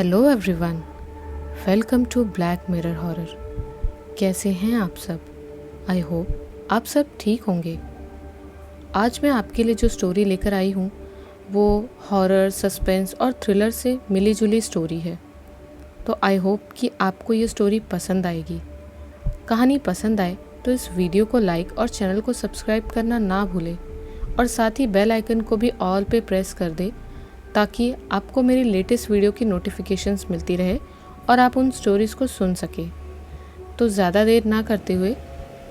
Hello everyone, welcome to Black Mirror horror. कैसे हैं आप सब? आई होप आप सब ठीक होंगे। आज मैं आपके लिए जो स्टोरी लेकर आई हूँ वो हॉरर, सस्पेंस और थ्रिलर से मिली जुली स्टोरी है। तो आई होप कि आपको ये स्टोरी पसंद आएगी। कहानी पसंद आए तो इस वीडियो को लाइक और चैनल को सब्सक्राइब करना ना भूलें और साथ ही बेल आइकन को भी ऑल पे प्रेस कर दें ताकि आपको मेरी लेटेस्ट वीडियो की नोटिफिकेशंस मिलती रहे और आप उन स्टोरीज़ को सुन सकें। तो ज़्यादा देर ना करते हुए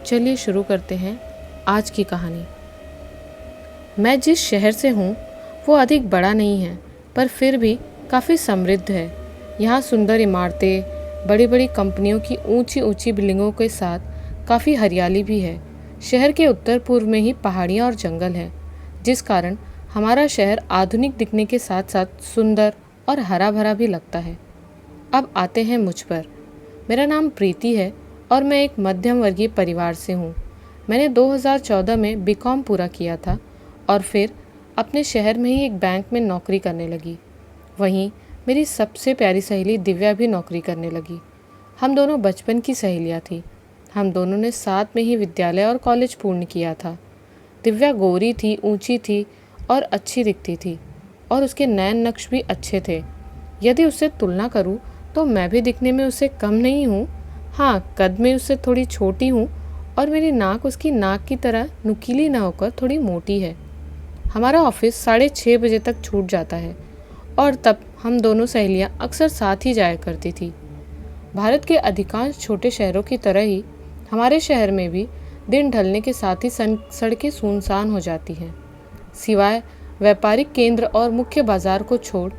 चलिए शुरू करते हैं आज की कहानी। मैं जिस शहर से हूँ वो अधिक बड़ा नहीं है, पर फिर भी काफ़ी समृद्ध है। यहाँ सुंदर इमारतें, बड़ी बड़ी कंपनियों की ऊंची ऊंची बिल्डिंगों के साथ काफ़ी हरियाली भी है। शहर के उत्तर पूर्व में ही पहाड़ियाँ और जंगल हैं, जिस कारण हमारा शहर आधुनिक दिखने के साथ साथ सुंदर और हरा भरा भी लगता है। अब आते हैं मुझ पर। मेरा नाम प्रीति है और मैं एक मध्यम वर्गीय परिवार से हूँ। मैंने 2014 में बीकॉम पूरा किया था और फिर अपने शहर में ही एक बैंक में नौकरी करने लगी। वहीं मेरी सबसे प्यारी सहेली दिव्या भी नौकरी करने लगी। हम दोनों बचपन की सहेलियाँ थी। हम दोनों ने साथ में ही विद्यालय और कॉलेज पूर्ण किया था। दिव्या गोरी थी, ऊंची थी और अच्छी दिखती थी और उसके नैन नक्श भी अच्छे थे। यदि उससे तुलना करूं तो मैं भी दिखने में उससे कम नहीं हूं। हाँ, कद में उससे थोड़ी छोटी हूं और मेरी नाक उसकी नाक की तरह नुकीली ना होकर थोड़ी मोटी है। हमारा ऑफिस 6:30 बजे तक छूट जाता है और तब हम दोनों सहेलियां अक्सर साथ ही जाया करती थी। भारत के अधिकांश छोटे शहरों की तरह ही हमारे शहर में भी दिन ढलने के साथ ही सड़कें सुनसान हो जाती हैं। सिवाय व्यापारिक केंद्र और मुख्य बाजार को छोड़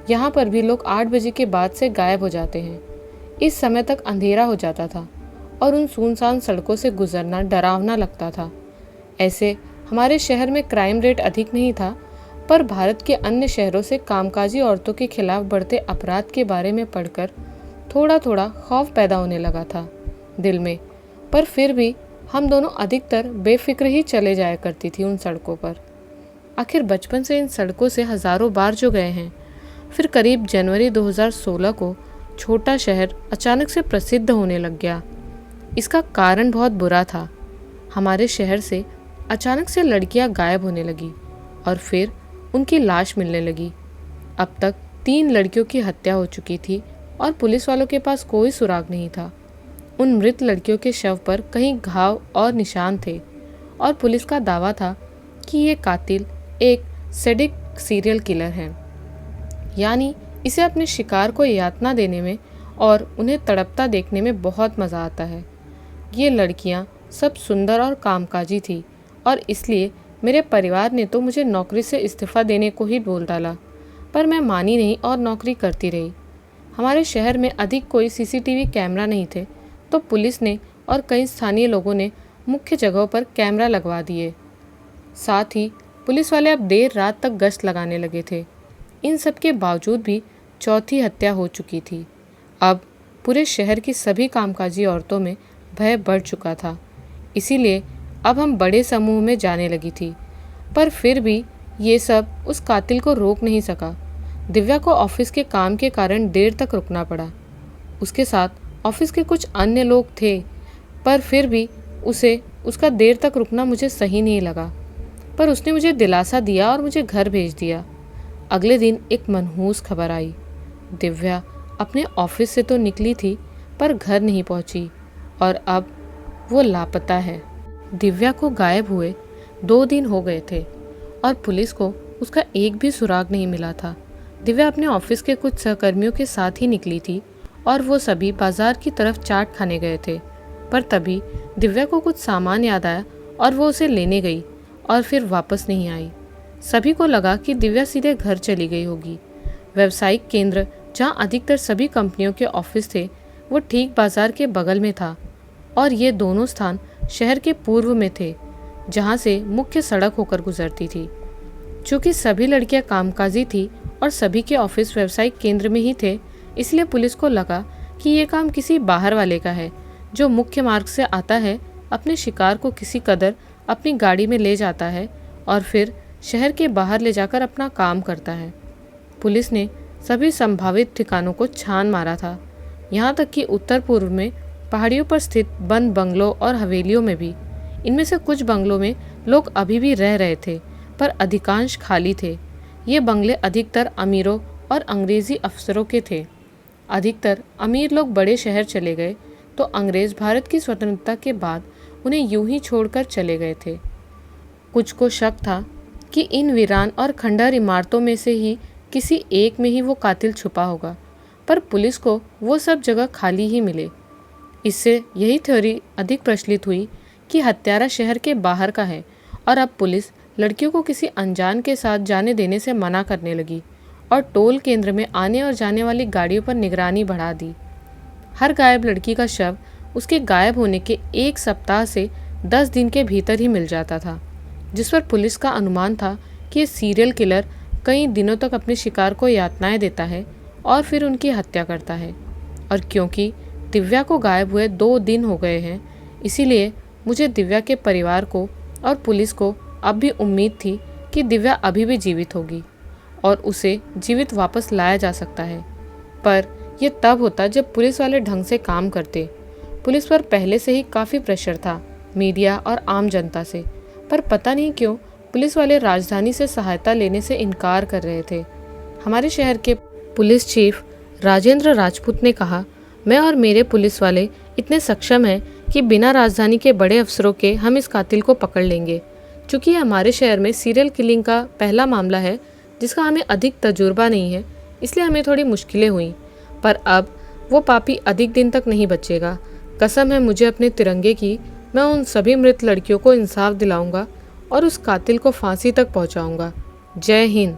यहाँ पर भी लोग 8 बजे के बाद से गायब हो जाते हैं। इस समय तक अंधेरा हो जाता था और उन सुनसान सड़कों से गुजरना डरावना लगता था। ऐसे हमारे शहर में क्राइम रेट अधिक नहीं था, पर भारत के अन्य शहरों से कामकाजी औरतों के खिलाफ बढ़ते अपराध के बारे में पढ़कर थोड़ा थोड़ा खौफ पैदा होने लगा था दिल में। पर फिर भी हम दोनों अधिकतर बेफिक्र ही चले जाया करती थी उन सड़कों पर। आखिर बचपन से इन सड़कों से हज़ारों बार जो गए हैं। फिर करीब जनवरी 2016 को छोटा शहर अचानक से प्रसिद्ध होने लग गया। इसका कारण बहुत बुरा था। हमारे शहर से अचानक से लड़कियां गायब होने लगी और फिर उनकी लाश मिलने लगी। अब तक 3 लड़कियों की हत्या हो चुकी थी और पुलिस वालों के पास कोई सुराग नहीं था। उन मृत लड़कियों के शव पर कहीं घाव और निशान थे और पुलिस का दावा था कि ये कातिल एक सैडिक सीरियल किलर है, यानी इसे अपने शिकार को यातना देने में और उन्हें तड़पता देखने में बहुत मज़ा आता है। ये लड़कियां सब सुंदर और कामकाजी थी और इसलिए मेरे परिवार ने तो मुझे नौकरी से इस्तीफ़ा देने को ही बोल डाला, पर मैं मानी नहीं और नौकरी करती रही। हमारे शहर में अधिक कोई सीसीटीवी कैमरा नहीं थे, तो पुलिस ने और कई स्थानीय लोगों ने मुख्य जगहों पर कैमरा लगवा दिए। साथ ही पुलिस वाले अब देर रात तक गश्त लगाने लगे थे। इन सब के बावजूद भी चौथी हत्या हो चुकी थी। अब पूरे शहर की सभी कामकाजी औरतों में भय बढ़ चुका था, इसीलिए अब हम बड़े समूह में जाने लगी थी। पर फिर भी ये सब उस कातिल को रोक नहीं सका। दिव्या को ऑफिस के काम के कारण देर तक रुकना पड़ा। उसके साथ ऑफिस के कुछ अन्य लोग थे, पर फिर भी उसे उसका देर तक रुकना मुझे सही नहीं लगा। पर उसने मुझे दिलासा दिया और मुझे घर भेज दिया। अगले दिन एक मनहूस खबर आई। दिव्या अपने ऑफिस से तो निकली थी, पर घर नहीं पहुंची और अब वो लापता है। दिव्या को गायब हुए 2 दिन हो गए थे और पुलिस को उसका एक भी सुराग नहीं मिला था। दिव्या अपने ऑफिस के कुछ सहकर्मियों के साथ ही निकली थी और वो सभी बाजार की तरफ चाट खाने गए थे, पर तभी दिव्या को कुछ सामान याद आया और वो उसे लेने गई और फिर वापस नहीं आई। सभी को लगा कि दिव्या सीधे घर चली गई होगी। व्यावसायिक केंद्र जहां अधिकतर सभी कंपनियों के ऑफिस थे वो ठीक बाजार के बगल में था और ये दोनों स्थान शहर के पूर्व में थे, जहां से मुख्य सड़क होकर गुजरती थी। चूँकि सभी लड़कियां कामकाजी थी और सभी के ऑफिस व्यावसायिक केंद्र में ही थे, इसलिए पुलिस को लगा कि ये काम किसी बाहर वाले का है जो मुख्य मार्ग से आता है, अपने शिकार को किसी कदर अपनी गाड़ी में ले जाता है और फिर शहर के बाहर ले जाकर अपना काम करता है। पुलिस ने सभी संभावित ठिकानों को छान मारा था, यहाँ तक कि उत्तर पूर्व में पहाड़ियों पर स्थित बंद बंगलों और हवेलियों में भी। इनमें से कुछ बंगलों में लोग अभी भी रह रहे थे, पर अधिकांश खाली थे। ये बंगले अधिकतर अमीरों और अंग्रेजी अफसरों के थे। अधिकतर अमीर लोग बड़े शहर चले गए, तो अंग्रेज भारत की स्वतंत्रता के बाद उन्हें यूं ही छोड़कर चले गए थे। कुछ को शक था कि इन वीरान और खंडहर इमारतों में से ही किसी एक में ही वो कातिल छुपा होगा, पर पुलिस को वो सब जगह खाली ही मिले। इससे यही थ्योरी अधिक प्रचलित हुई कि हत्यारा शहर के बाहर का है, और अब पुलिस लड़कियों को किसी अनजान के साथ जाने देने से मना करने लगी और टोल केंद्र में आने और जाने वाली गाड़ियों पर निगरानी बढ़ा दी। हर गायब लड़की का शव उसके गायब होने के 1 सप्ताह से 10 दिन के भीतर ही मिल जाता था, जिस पर पुलिस का अनुमान था कि ये सीरियल किलर कई दिनों तक अपने शिकार को यातनाएं देता है और फिर उनकी हत्या करता है। और क्योंकि दिव्या को गायब हुए 2 दिन हो गए हैं, इसीलिए मुझे दिव्या के परिवार को और पुलिस को अब भी उम्मीद थी कि दिव्या अभी भी जीवित होगी और उसे जीवित वापस लाया जा सकता है। पर यह तब होता जब पुलिस वाले ढंग से काम करते। पुलिस पर पहले से ही काफ़ी प्रेशर था, मीडिया और आम जनता से, पर पता नहीं क्यों पुलिस वाले राजधानी से सहायता लेने से इनकार कर रहे थे। हमारे शहर के पुलिस चीफ राजेंद्र राजपूत ने कहा, मैं और मेरे पुलिस वाले इतने सक्षम हैं कि बिना राजधानी के बड़े अफसरों के हम इस कातिल को पकड़ लेंगे। चूँकि हमारे शहर में सीरियल किलिंग का पहला मामला है जिसका हमें अधिक तजुर्बा नहीं है, इसलिए हमें थोड़ी मुश्किलें हुई, पर अब वो पापी अधिक दिन तक नहीं बचेगा। कसम है मुझे अपने तिरंगे की, मैं उन सभी मृत लड़कियों को इंसाफ दिलाऊंगा और उस कातिल को फांसी तक पहुंचाऊंगा। जय हिंद।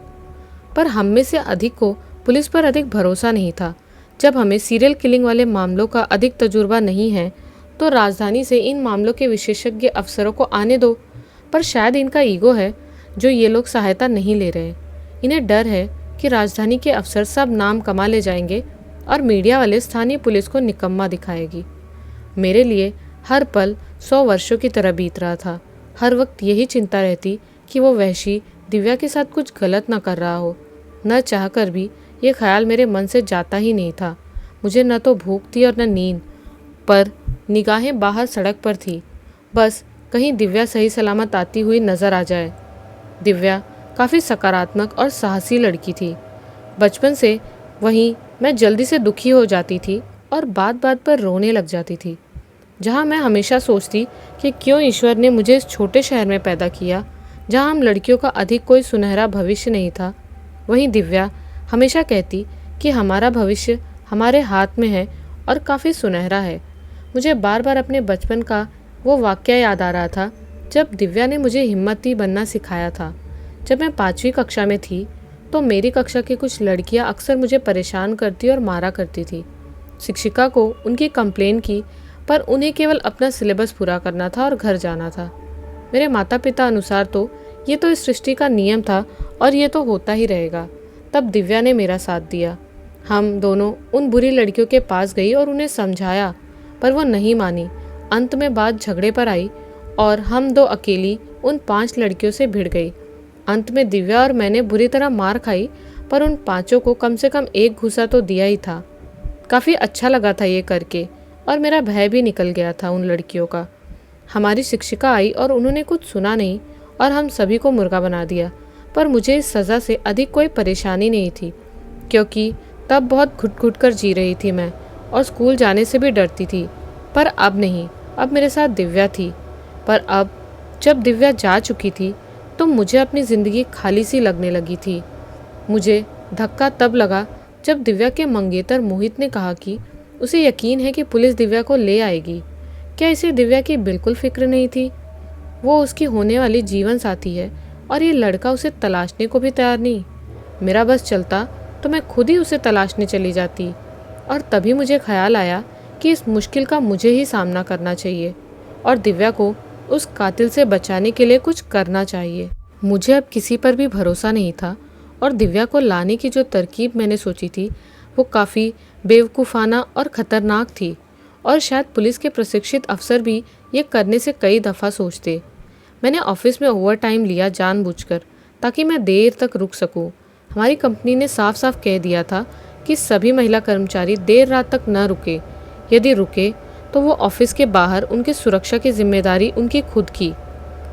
पर हम में से अधिक को पुलिस पर अधिक भरोसा नहीं था। जब हमें सीरियल किलिंग वाले मामलों का अधिक तजुर्बा नहीं है, तो राजधानी से इन मामलों के विशेषज्ञ अफसरों को आने दो। पर शायद इनका ईगो है जो ये लोग सहायता नहीं ले रहे। इन्हें डर है कि राजधानी के अफसर सब नाम कमा ले जाएंगे और मीडिया वाले स्थानीय पुलिस को निकम्मा दिखाएगी। मेरे लिए हर पल 100 वर्षों की तरह बीत रहा था। हर वक्त यही चिंता रहती कि वो वहशी दिव्या के साथ कुछ गलत न कर रहा हो। न चाहकर भी ये ख्याल मेरे मन से जाता ही नहीं था। मुझे न तो भूख थी और न नींद, पर निगाहें बाहर सड़क पर थी, बस कहीं दिव्या सही सलामत आती हुई नज़र आ जाए। दिव्या काफ़ी सकारात्मक और साहसी लड़की थी। बचपन से वहीं मैं जल्दी से दुखी हो जाती थी और बात बात पर रोने लग जाती थी। जहाँ मैं हमेशा सोचती कि क्यों ईश्वर ने मुझे इस छोटे शहर में पैदा किया जहाँ हम लड़कियों का अधिक कोई सुनहरा भविष्य नहीं था, वहीं दिव्या हमेशा कहती कि हमारा भविष्य हमारे हाथ में है और काफ़ी सुनहरा है। मुझे बार बार अपने बचपन का वो वाक़या याद आ रहा था जब दिव्या ने मुझे हिम्मती बनना सिखाया था। जब मैं 5वीं कक्षा में थी तो मेरी कक्षा की कुछ लड़कियां अक्सर मुझे परेशान करती और मारा करती थी। शिक्षिका को उनकी कंप्लेन की, पर उन्हें केवल अपना सिलेबस पूरा करना था और घर जाना था। मेरे माता पिता अनुसार तो ये तो इस सृष्टि का नियम था और ये तो होता ही रहेगा। तब दिव्या ने मेरा साथ दिया। हम दोनों उन बुरी लड़कियों के पास गई और उन्हें समझाया, पर वो नहीं मानी। अंत में बात झगड़े पर आई और हम 2 अकेली उन 5 लड़कियों से भिड़ गई। अंत में दिव्या और मैंने बुरी तरह मार खाई, पर उन 5 को कम से कम 1 घूसा तो दिया ही था। काफ़ी अच्छा लगा था ये करके, और मेरा भय भी निकल गया था उन लड़कियों का। हमारी शिक्षिका आई और उन्होंने कुछ सुना नहीं और हम सभी को मुर्गा बना दिया। पर मुझे इस सज़ा से अधिक कोई परेशानी नहीं थी, क्योंकि तब बहुत घुट घुट कर जी रही थी मैं और स्कूल जाने से भी डरती थी। पर अब नहीं, अब मेरे साथ दिव्या थी। पर अब जब दिव्या जा चुकी थी तो मुझे अपनी ज़िंदगी खाली सी लगने लगी थी। मुझे धक्का तब लगा जब दिव्या के मंगेतर मोहित ने कहा कि उसे यकीन है कि पुलिस दिव्या को ले आएगी। क्या इसे दिव्या की बिल्कुल फिक्र नहीं थी? वो उसकी होने वाली जीवन साथी है और ये लड़का उसे तलाशने को भी तैयार नहीं। मेरा बस चलता तो मैं खुद ही उसे तलाशने चली जाती, और तभी मुझे ख्याल आया कि इस मुश्किल का मुझे ही सामना करना चाहिए और दिव्या को उस कातिल से बचाने के लिए कुछ करना चाहिए। मुझे अब किसी पर भी भरोसा नहीं था और दिव्या को लाने की जो तरकीब मैंने सोची थी वो काफ़ी बेवकूफ़ाना और ख़तरनाक थी, और शायद पुलिस के प्रशिक्षित अफसर भी ये करने से कई दफ़ा सोचते। मैंने ऑफिस में ओवर टाइम लिया जानबूझकर, ताकि मैं देर तक रुक सकूं। हमारी कंपनी ने साफ साफ कह दिया था कि सभी महिला कर्मचारी देर रात तक न रुके। यदि रुके तो वो ऑफिस के बाहर उनकी सुरक्षा की जिम्मेदारी उनकी खुद की।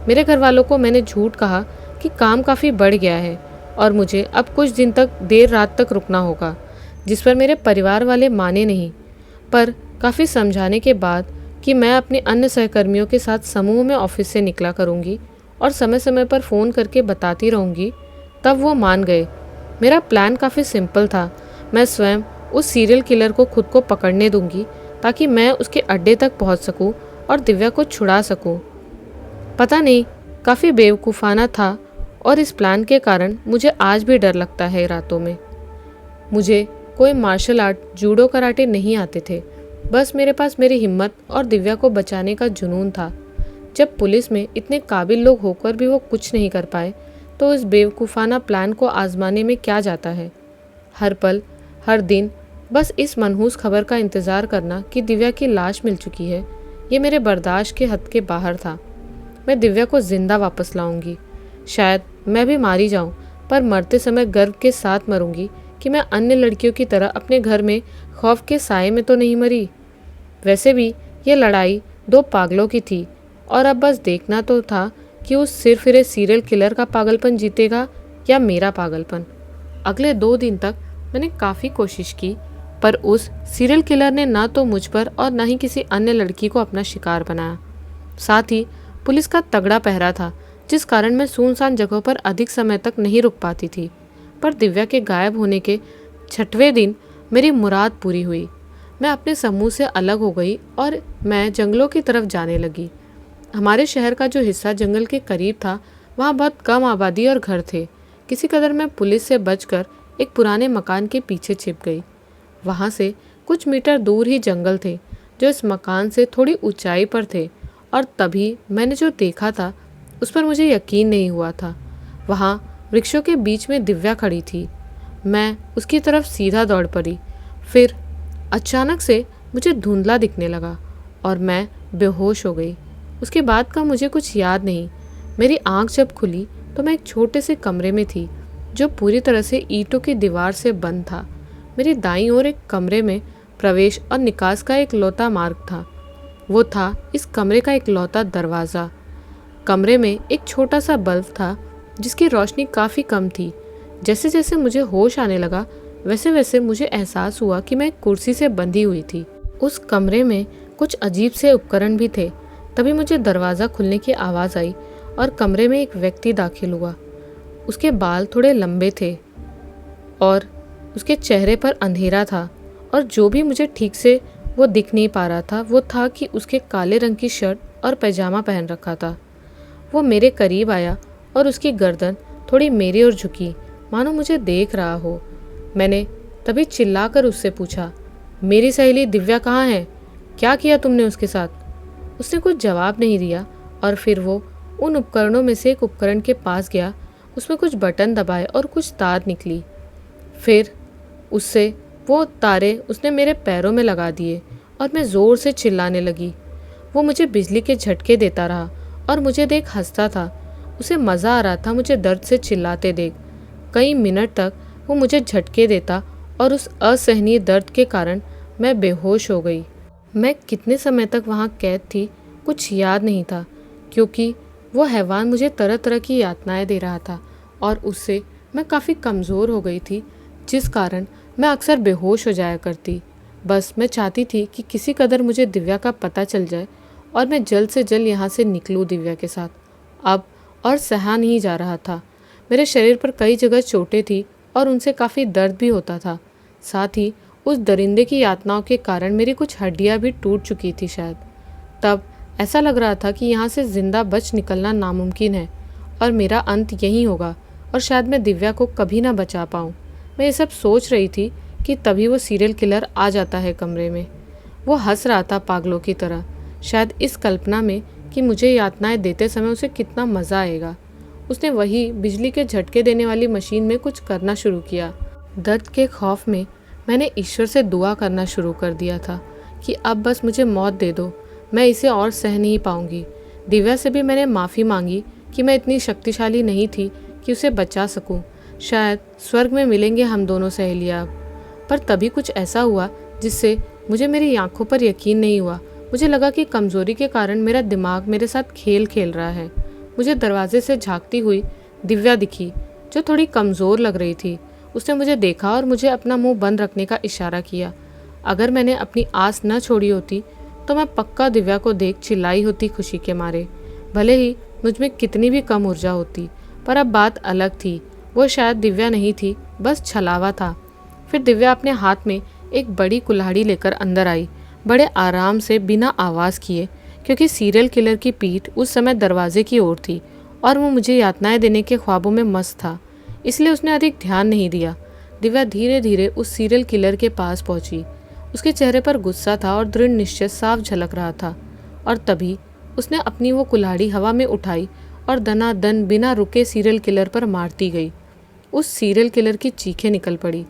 मेरे घर वालों को मैंने झूठ कहा कि काम काफ़ी बढ़ गया है और मुझे अब कुछ दिन तक देर रात तक रुकना होगा, जिस पर मेरे परिवार वाले माने नहीं। पर काफ़ी समझाने के बाद कि मैं अपने अन्य सहकर्मियों के साथ समूह में ऑफिस से निकला करूँगी और समय समय पर फ़ोन करके बताती रहूँगी, तब वो मान गए। मेरा प्लान काफ़ी सिंपल था। मैं स्वयं उस सीरियल किलर को खुद को पकड़ने दूंगी ताकि मैं उसके अड्डे तक पहुंच सकूं और दिव्या को छुड़ा सकूं। पता नहीं, काफ़ी बेवकूफ़ाना था और इस प्लान के कारण मुझे आज भी डर लगता है रातों में। मुझे कोई मार्शल आर्ट, जूडो, कराटे नहीं आते थे। बस मेरे पास मेरी हिम्मत और दिव्या को बचाने का जुनून था। जब पुलिस में इतने काबिल लोग होकर भी वो कुछ नहीं कर पाए, तो इस बेवकूफ़ाना प्लान को आजमाने में क्या जाता है। हर पल, हर दिन बस इस मनहूस खबर का इंतज़ार करना कि दिव्या की लाश मिल चुकी है, ये मेरे बर्दाश्त के हद के बाहर था। मैं दिव्या को जिंदा वापस लाऊंगी। शायद मैं भी मारी जाऊं, पर मरते समय गर्व के साथ मरूंगी कि मैं अन्य लड़कियों की तरह अपने घर में खौफ के साए में तो नहीं मरी। वैसे भी ये लड़ाई दो पागलों की थी और अब बस देखना तो था कि उस सिरफिरे सीरियल किलर का पागलपन जीतेगा या मेरा पागलपन। अगले 2 दिन तक मैंने काफ़ी कोशिश की, पर उस सीरियल किलर ने ना तो मुझ पर और ना ही किसी अन्य लड़की को अपना शिकार बनाया। साथ ही पुलिस का तगड़ा पहरा था, जिस कारण मैं सुनसान जगहों पर अधिक समय तक नहीं रुक पाती थी। पर दिव्या के गायब होने के 6वें दिन मेरी मुराद पूरी हुई। मैं अपने समूह से अलग हो गई और मैं जंगलों की तरफ जाने लगी। हमारे शहर का जो हिस्सा जंगल के करीब था, वहाँ बहुत कम आबादी और घर थे। किसी कदर मैं पुलिस से बचकर एक पुराने मकान के पीछे छिप गई। वहाँ से कुछ मीटर दूर ही जंगल थे, जो इस मकान से थोड़ी ऊंचाई पर थे, और तभी मैंने जो देखा था उस पर मुझे यकीन नहीं हुआ था। वहाँ वृक्षों के बीच में दिव्या खड़ी थी। मैं उसकी तरफ सीधा दौड़ पड़ी। फिर अचानक से मुझे धुंधला दिखने लगा और मैं बेहोश हो गई। उसके बाद का मुझे कुछ याद नहीं। मेरी आंख जब खुली तो मैं एक छोटे से कमरे में थी, जो पूरी तरह से ईंटों की दीवार से बंद था। मेरी दाईं ओर एक कमरे में प्रवेश और निकास का एक लौता मार्ग था। वो था इस कमरे का एक लौता दरवाज़ा। कमरे में एक छोटा सा बल्ब था, जिसकी रोशनी काफ़ी कम थी। जैसे जैसे मुझे होश आने लगा, वैसे वैसे मुझे एहसास हुआ कि मैं एक कुर्सी से बंधी हुई थी। उस कमरे में कुछ अजीब से उपकरण भी थे। तभी मुझे दरवाज़ा खुलने की आवाज़ आई और कमरे में एक व्यक्ति दाखिल हुआ। उसके बाल थोड़े लंबे थे और उसके चेहरे पर अंधेरा था, और जो भी मुझे ठीक से वो दिख नहीं पा रहा था वो था कि उसके काले रंग की शर्ट और पैजामा पहन रखा था। वो मेरे करीब आया और उसकी गर्दन थोड़ी मेरी ओर झुकी, मानो मुझे देख रहा हो। मैंने तभी चिल्लाकर उससे पूछा, मेरी सहेली दिव्या कहाँ है? क्या किया तुमने उसके साथ? उसने कुछ जवाब नहीं दिया और फिर वो उन उपकरणों में से एक उपकरण के पास गया। उसमें कुछ बटन दबाए और कुछ तार निकली। फिर उससे वो तारे उसने मेरे पैरों में लगा दिए और मैं ज़ोर से चिल्लाने लगी। वो मुझे बिजली के झटके देता रहा और मुझे देख हंसता था। उसे मज़ा आ रहा था मुझे दर्द से चिल्लाते देख। कई मिनट तक वो मुझे झटके देता और उस असहनीय दर्द के कारण मैं बेहोश हो गई। मैं कितने समय तक वहाँ कैद थी कुछ याद नहीं था, क्योंकि वो हैवान मुझे तरह तरह की यातनाएं दे रहा था और उससे मैं काफ़ी कमज़ोर हो गई थी, जिस कारण मैं अक्सर बेहोश हो जाया करती। बस मैं चाहती थी कि किसी कदर मुझे दिव्या का पता चल जाए और मैं जल्द से जल्द यहाँ से निकलूँ दिव्या के साथ। अब और सहा नहीं जा रहा था। मेरे शरीर पर कई जगह चोटें थी और उनसे काफ़ी दर्द भी होता था। साथ ही उस दरिंदे की यातनाओं के कारण मेरी कुछ हड्डियाँ भी टूट चुकी थी शायद। तब ऐसा लग रहा था कि यहाँ से ज़िंदा बच निकलना नामुमकिन है और मेरा अंत यहीं होगा और शायद मैं दिव्या को कभी ना बचा पाऊँ। मैं ये सब सोच रही थी कि तभी वो सीरियल किलर आ जाता है कमरे में। वो हंस रहा था पागलों की तरह, शायद इस कल्पना में कि मुझे यातनाएं देते समय उसे कितना मज़ा आएगा। उसने वही बिजली के झटके देने वाली मशीन में कुछ करना शुरू किया। दर्द के खौफ में मैंने ईश्वर से दुआ करना शुरू कर दिया था कि अब बस मुझे मौत दे दो, मैं इसे और सह नहीं पाऊंगी। दिव्या से भी मैंने माफ़ी मांगी कि मैं इतनी शक्तिशाली नहीं थी कि उसे बचा सकूं। शायद स्वर्ग में मिलेंगे हम दोनों सहेलियाँ। पर तभी कुछ ऐसा हुआ जिससे मुझे मेरी आंखों पर यकीन नहीं हुआ। मुझे लगा कि कमज़ोरी के कारण मेरा दिमाग मेरे साथ खेल खेल रहा है। मुझे दरवाजे से झांकती हुई दिव्या दिखी, जो थोड़ी कमज़ोर लग रही थी। उसने मुझे देखा और मुझे अपना मुंह बंद रखने का इशारा किया। अगर मैंने अपनी आस न छोड़ी होती तो मैं पक्का दिव्या को देख चिल्लाई होती खुशी के मारे, भले ही मुझमें कितनी भी कम ऊर्जा होती। पर अब बात अलग थी। वो शायद दिव्या नहीं थी, बस छलावा था। फिर दिव्या अपने हाथ में एक बड़ी कुल्हाड़ी लेकर अंदर आई, बड़े आराम से, बिना आवाज़ किए, क्योंकि सीरियल किलर की पीठ उस समय दरवाजे की ओर थी और वो मुझे यातनाएं देने के ख्वाबों में मस्त था, इसलिए उसने अधिक ध्यान नहीं दिया। दिव्या धीरे धीरे उस सीरियल किलर के पास पहुंची। उसके चेहरे पर गुस्सा था और दृढ़ निश्चय साफ झलक रहा था। और तभी उसने अपनी वो कुल्हाड़ी हवा में उठाई और दनादन बिना रुके सीरियल किलर पर मारती गई। उस सीरियल किलर की चीखें निकल पड़ी,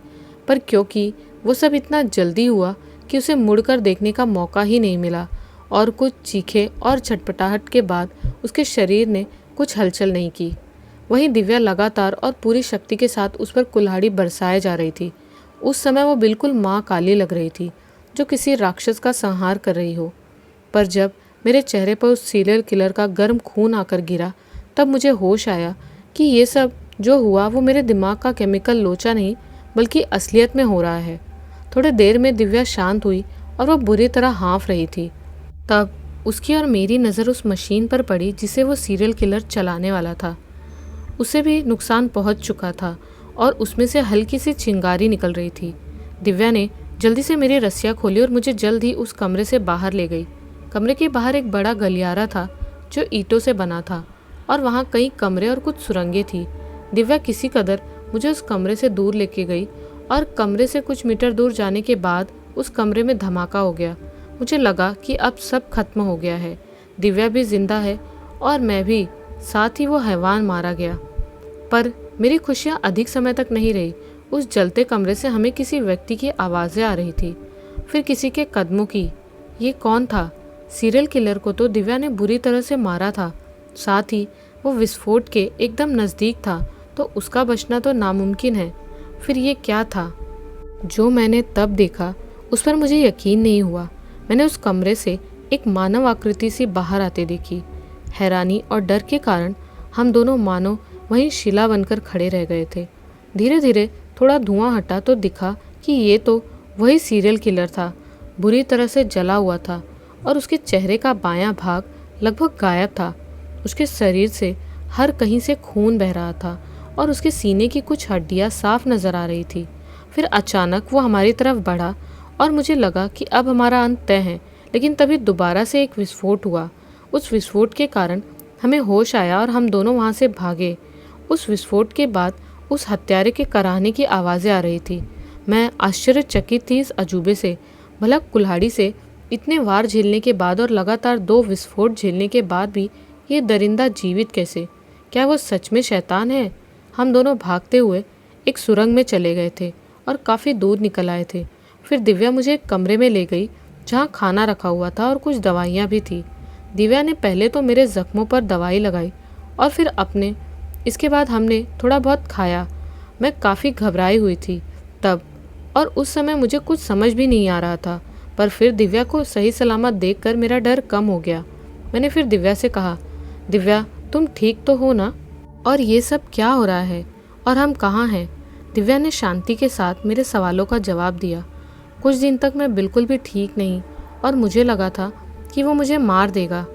पर क्योंकि वो सब इतना जल्दी हुआ कि उसे मुड़कर देखने का मौका ही नहीं मिला, और कुछ चीखें और छटपटाहट के बाद उसके शरीर ने कुछ हलचल नहीं की। वहीं दिव्या लगातार और पूरी शक्ति के साथ उस पर कुल्हाड़ी बरसाए जा रही थी। उस समय वो बिल्कुल माँ काली लग रही थी, जो किसी राक्षस का संहार कर रही हो। पर जब मेरे चेहरे पर उस सीरियल किलर का गर्म खून आकर गिरा, तब मुझे होश आया कि ये सब जो हुआ वो मेरे दिमाग का केमिकल लोचा नहीं, बल्कि असलियत में हो रहा है। थोड़ी देर में दिव्या शांत हुई और वह बुरी तरह हाँफ रही थी। तब उसकी और मेरी नज़र उस मशीन पर पड़ी जिसे वो सीरियल किलर चलाने वाला था। उसे भी नुकसान पहुंच चुका था और उसमें से हल्की सी चिंगारी निकल रही थी। दिव्या ने जल्दी से मेरी रस्सियाँ खोली और मुझे जल्द ही उस कमरे से बाहर ले गई। कमरे के बाहर एक बड़ा गलियारा था जो ईंटों से बना था, और वहाँ कई कमरे और कुछ सुरंगें थी। दिव्या किसी कदर मुझे उस कमरे से दूर लेके गई, और कमरे से कुछ मीटर दूर जाने के बाद उस कमरे में धमाका हो गया। मुझे लगा कि अब सब खत्म हो गया है, दिव्या भी जिंदा है और मैं भी, साथ ही वो हैवान मारा गया। पर मेरी खुशियाँ अधिक समय तक नहीं रही। उस जलते कमरे से हमें किसी व्यक्ति की आवाज़ें आ रही थी, फिर किसी के कदमों की। ये कौन था? सीरियल किलर को तो दिव्या ने बुरी तरह से मारा था, साथ ही वो विस्फोट के एकदम नज़दीक था, तो उसका बचना तो नामुमकिन है। फिर ये क्या था जो मैंने तब देखा? उस पर मुझे यकीन नहीं हुआ। मैंने उस कमरे से एक मानव आकृति सी बाहर आते देखी। हैरानी और डर के कारण हम दोनों मानो वहीं शिला बनकर खड़े रह गए थे। धीरे धीरे थोड़ा धुआं हटा तो दिखा कि ये तो वही सीरियल किलर था। बुरी तरह से जला हुआ था और उसके चेहरे का बायां भाग लगभग गायब था। उसके शरीर से हर कहीं से खून बह रहा था और उसके सीने की कुछ हड्डियां साफ नजर आ रही थी। फिर अचानक वो हमारी तरफ बढ़ा और मुझे लगा कि अब हमारा अंत तय है, लेकिन तभी दोबारा से एक विस्फोट हुआ। उस विस्फोट के कारण हमें होश आया और हम दोनों वहाँ से भागे। उस विस्फोट के बाद उस हत्यारे के कराहने की आवाज़ें आ रही थी। मैं आश्चर्यचकित थी इस अजूबे से। भला कुल्हाड़ी से इतने वार झेलने के बाद और लगातार 2 विस्फोट झेलने के बाद भी ये दरिंदा जीवित कैसे? क्या वो सच में शैतान है? हम दोनों भागते हुए एक सुरंग में चले गए थे और काफ़ी दूर निकल आए थे। फिर दिव्या मुझे एक कमरे में ले गई जहाँ खाना रखा हुआ था और कुछ दवाइयाँ भी थी। दिव्या ने पहले तो मेरे जख्मों पर दवाई लगाई और फिर अपने। इसके बाद हमने थोड़ा बहुत खाया। मैं काफ़ी घबराई हुई थी तब, और उस समय मुझे कुछ समझ भी नहीं आ रहा था। पर फिर दिव्या को सही सलामत देखकर मेरा डर कम हो गया। मैंने फिर दिव्या से कहा, दिव्या तुम ठीक तो हो ना? और ये सब क्या हो रहा है और हम कहाँ हैं? दिव्या ने शांति के साथ मेरे सवालों का जवाब दिया। कुछ दिन तक मैं बिल्कुल भी ठीक नहीं और मुझे लगा था कि वो मुझे मार देगा।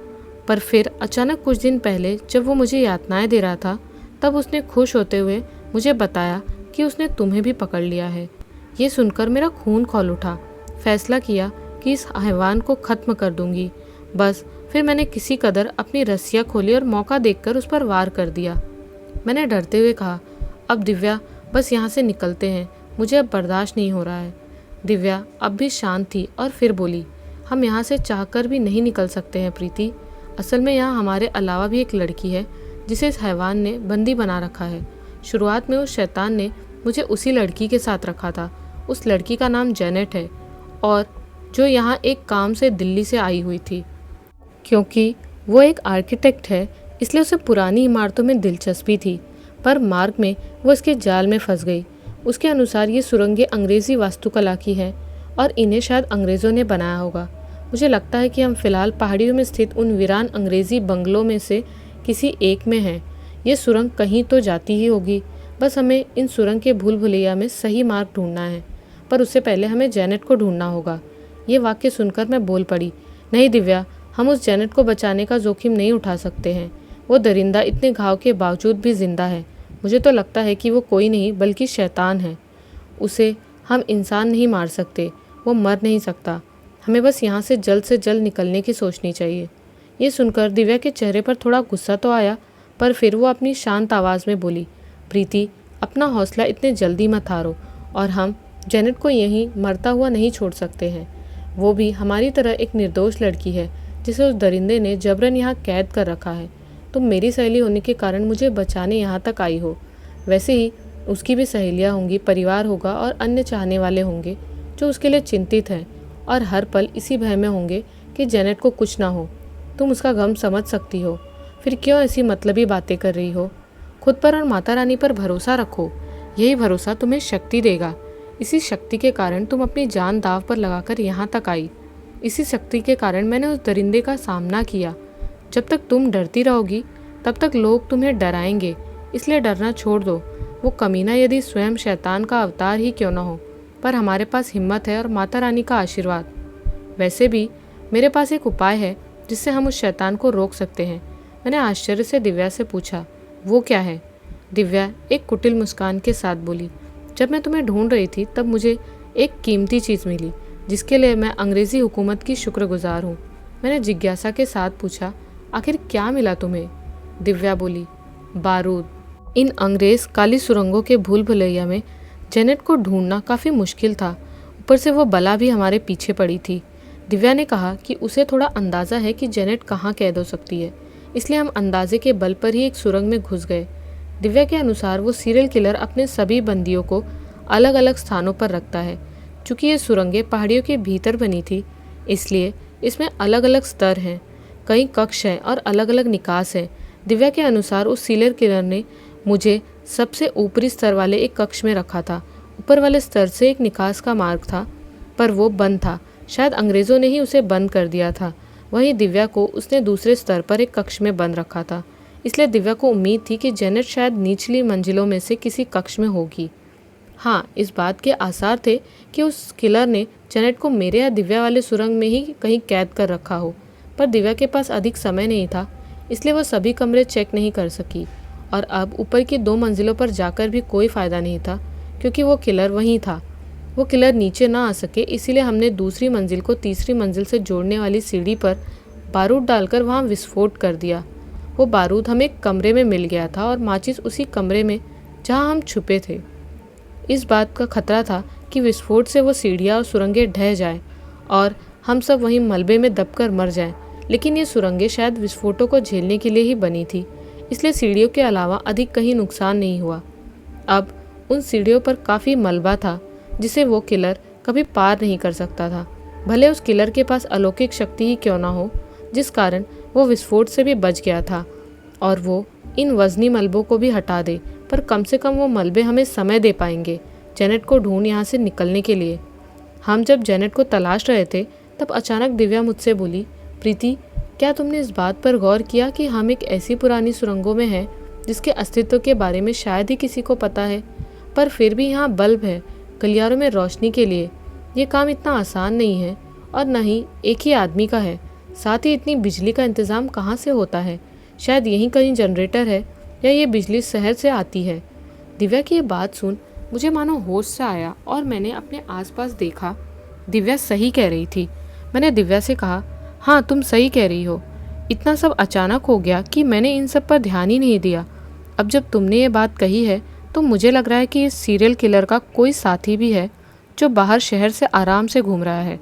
पर फिर अचानक कुछ दिन पहले जब वो मुझे यातनाएं दे रहा था, तब उसने खुश होते हुए मुझे बताया कि उसने तुम्हें भी पकड़ लिया है। ये सुनकर मेरा खून खौल उठा। फैसला किया कि इस हैवान को ख़त्म कर दूंगी। बस फिर मैंने किसी कदर अपनी रस्सियाँ खोली और मौका देखकर उस पर वार कर दिया। मैंने डरते हुए कहा, अब दिव्या बस यहाँ से निकलते हैं, मुझे अब बर्दाश्त नहीं हो रहा है। दिव्या अब भी शांत थी और फिर बोली, हम यहाँ से चाहकर भी नहीं निकल सकते हैं प्रीति। असल में यहाँ हमारे अलावा भी एक लड़की है जिसे इस हैवान ने बंदी बना रखा है। शुरुआत में उस शैतान ने मुझे उसी लड़की के साथ रखा था। उस लड़की का नाम जेनेट है और जो यहाँ एक काम से दिल्ली से आई हुई थी। क्योंकि वो एक आर्किटेक्ट है, इसलिए उसे पुरानी इमारतों में दिलचस्पी थी। पर मार्ग में वो इसके जाल में फंस गई। उसके अनुसार ये सुरंगें अंग्रेज़ी वास्तुकला की हैं और इन्हें शायद अंग्रेज़ों ने बनाया होगा। मुझे लगता है कि हम फिलहाल पहाड़ियों में स्थित उन वीरान अंग्रेज़ी बंगलों में से किसी एक में हैं। ये सुरंग कहीं तो जाती ही होगी, बस हमें इन सुरंग के भूल भुलैया में सही मार्ग ढूंढना है। पर उससे पहले हमें जेनेट को ढूंढना होगा। ये वाक्य सुनकर मैं बोल पड़ी, नहीं दिव्या, हम उस जेनेट को बचाने का जोखिम नहीं उठा सकते हैं। वो दरिंदा इतने घाव के बावजूद भी जिंदा है। मुझे तो लगता है कि वो कोई नहीं बल्कि शैतान है। उसे हम इंसान नहीं मार सकते, वो मर नहीं सकता। हमें बस यहाँ से जल्द निकलने की सोचनी चाहिए। ये सुनकर दिव्या के चेहरे पर थोड़ा गुस्सा तो आया, पर फिर वो अपनी शांत आवाज़ में बोली, प्रीति, अपना हौसला इतने जल्दी मत हारो और हम जेनेट को यहीं मरता हुआ नहीं छोड़ सकते हैं। वो भी हमारी तरह एक निर्दोष लड़की है जिसे उस दरिंदे ने जबरन यहाँ कैद कर रखा है। तुम मेरी सहेली होने के कारण मुझे बचाने यहाँ तक आई हो। वैसे ही उसकी भी सहेलियाँ होंगी, परिवार होगा और अन्य चाहने वाले होंगे जो उसके लिए चिंतित हैं और हर पल इसी भय में होंगे कि जेनेट को कुछ ना हो। तुम उसका गम समझ सकती हो, फिर क्यों ऐसी मतलबी बातें कर रही हो? खुद पर और माता रानी पर भरोसा रखो, यही भरोसा तुम्हें शक्ति देगा। इसी शक्ति के कारण तुम अपनी जान दांव पर लगाकर यहाँ तक आई। इसी शक्ति के कारण मैंने उस दरिंदे का सामना किया। जब तक तुम डरती रहोगी तब तक लोग तुम्हें डराएंगे, इसलिए डरना छोड़ दो। वो कमीना यदि स्वयं शैतान का अवतार ही क्यों न हो, पर हमारे पास हिम्मत है और माता रानी का आशीर्वाद। वैसे भी मेरे पास एक उपाय है जिससे हम उस शैतान को रोक सकते हैं। मैंने आश्चर्य से दिव्या से पूछा, वो क्या है? दिव्या एक कुटिल मुस्कान के साथ बोली, जब मैं तुम्हें ढूंढ रही थी तब मुझे एक कीमती चीज़ मिली जिसके लिए मैं अंग्रेज़ी हुकूमत की शुक्रगुजार हूँ। मैंने जिज्ञासा के साथ पूछा, आखिर क्या मिला तुम्हें? दिव्या बोली, बारूद। इन अंग्रेज़ काली सुरंगों के भूल भुलैया में जेनेट को ढूंढना काफ़ी मुश्किल था। ऊपर से वो बला भी हमारे पीछे पड़ी थी। दिव्या ने कहा कि उसे थोड़ा अंदाज़ा है कि जेनेट कहाँ कैद हो सकती है, इसलिए हम अंदाजे के बल पर ही एक सुरंग में घुस गए। दिव्या के अनुसार वो सीरियल किलर अपने सभी बंदियों को अलग अलग स्थानों पर रखता है। चूँकि ये सुरंगें पहाड़ियों के भीतर बनी थी, इसलिए इसमें अलग अलग स्तर हैं, कई कक्ष हैं और अलग अलग निकास हैं। दिव्या के अनुसार उस सीरियल किलर ने मुझे सबसे ऊपरी स्तर वाले एक कक्ष में रखा था। ऊपर वाले स्तर से एक निकास का मार्ग था, पर वो बंद था। शायद अंग्रेज़ों ने ही उसे बंद कर दिया था। वहीं दिव्या को उसने दूसरे स्तर पर एक कक्ष में बंद रखा था, इसलिए दिव्या को उम्मीद थी कि जेनेट शायद निचली मंजिलों में से किसी कक्ष में होगी। हाँ, इस बात के आसार थे कि उस किलर ने जेनेट को मेरे या दिव्या वाले सुरंग में ही कहीं कैद कर रखा हो, पर दिव्या के पास अधिक समय नहीं था, इसलिए वह सभी कमरे चेक नहीं कर सकी। और अब ऊपर की 2 मंजिलों पर जाकर भी कोई फ़ायदा नहीं था, क्योंकि वो किलर वहीं था। वो किलर नीचे ना आ सके, इसीलिए हमने दूसरी मंजिल को तीसरी मंजिल से जोड़ने वाली सीढ़ी पर बारूद डालकर वहाँ विस्फोट कर दिया। वो बारूद हमें कमरे में मिल गया था और माचिस उसी कमरे में जहाँ हम छुपे थे। इस बात का खतरा था कि विस्फोट से वो सीढ़ियाँ और सुरंगें ढह जाएं और हम सब वहीं मलबे में दबकर मर जाएं। लेकिन ये सुरंगें शायद विस्फोटों को झेलने के लिए ही बनी थी, इसलिए सीढ़ियों के अलावा अधिक कहीं नुकसान नहीं हुआ। अब उन सीढ़ियों पर काफ़ी मलबा था जिसे वो किलर कभी पार नहीं कर सकता था। भले उस किलर के पास अलौकिक शक्ति ही क्यों ना हो, जिस कारण वो विस्फोट से भी बच गया था और वो इन वजनी मलबों को भी हटा दे, पर कम से कम वो मलबे हमें समय दे पाएंगे जेनेट को ढूंढ यहाँ से निकलने के लिए। हम जब जेनेट को तलाश रहे थे तब अचानक दिव्या मुझसे बोली, प्रीति, क्या तुमने इस बात पर गौर किया कि हम एक ऐसी पुरानी सुरंगों में हैं जिसके अस्तित्व के बारे में शायद ही किसी को पता है, पर फिर भी यहाँ बल्ब है गलियारों में रोशनी के लिए। ये काम इतना आसान नहीं है और न ही एक ही आदमी का है। साथ ही इतनी बिजली का इंतज़ाम कहाँ से होता है? शायद यहीं कहीं जनरेटर है या ये बिजली शहर से आती है। दिव्या की ये बात सुन मुझे मानो होश से आया और मैंने अपने आसपास देखा। दिव्या सही कह रही थी। मैंने दिव्या से कहा, हाँ तुम सही कह रही हो। इतना सब अचानक हो गया कि मैंने इन सब पर ध्यान ही नहीं दिया। अब जब तुमने ये बात कही है तो मुझे लग रहा है कि इस सीरियल किलर का कोई साथी भी है जो बाहर शहर से आराम से घूम रहा है।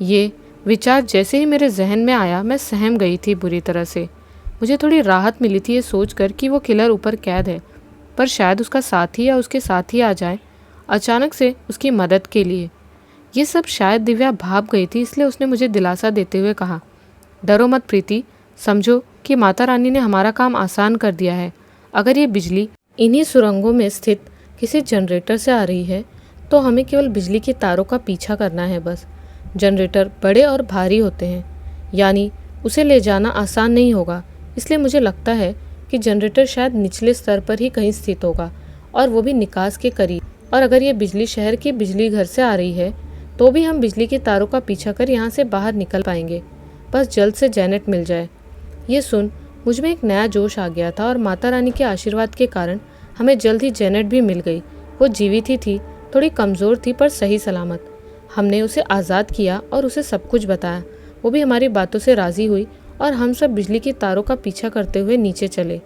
ये विचार जैसे ही मेरे जहन में आया मैं सहम गई थी बुरी तरह से। मुझे थोड़ी राहत मिली थी ये सोचकर कि वो किलर ऊपर कैद है, पर शायद उसका साथी या उसके साथी आ जाए अचानक से उसकी मदद के लिए। ये सब शायद दिव्या भाप गई थी, इसलिए उसने मुझे दिलासा देते हुए कहा, डरो मत प्रीति, समझो कि माता रानी ने हमारा काम आसान कर दिया है। अगर ये बिजली इन्हीं सुरंगों में स्थित किसी जनरेटर से आ रही है, तो हमें केवल बिजली की तारों का पीछा करना है बस। जनरेटर बड़े और भारी होते हैं, यानी उसे ले जाना आसान नहीं होगा। इसलिए मुझे लगता है कि जनरेटर शायद निचले स्तर पर ही कहीं स्थित होगा, और वो भी निकास के करीब। और अगर ये बिजली शहर की बिजली घर से आ रही है, तो भी हम बिजली की तारों का पीछा कर यहाँ से बाहर निकल पाएंगे। बस जल्द से जेनेट मिल जाए। ये सुन मुझ में एक नया जोश आ गया था, और माता रानी के आशीर्वाद के कारण हमें जल्द ही जेनेट भी मिल गई। वो जीवित ही थी, थोड़ी कमज़ोर थी पर सही सलामत। हमने उसे आज़ाद किया और उसे सब कुछ बताया। वो भी हमारी बातों से राज़ी हुई, और हम सब बिजली की तारों का पीछा करते हुए नीचे चले।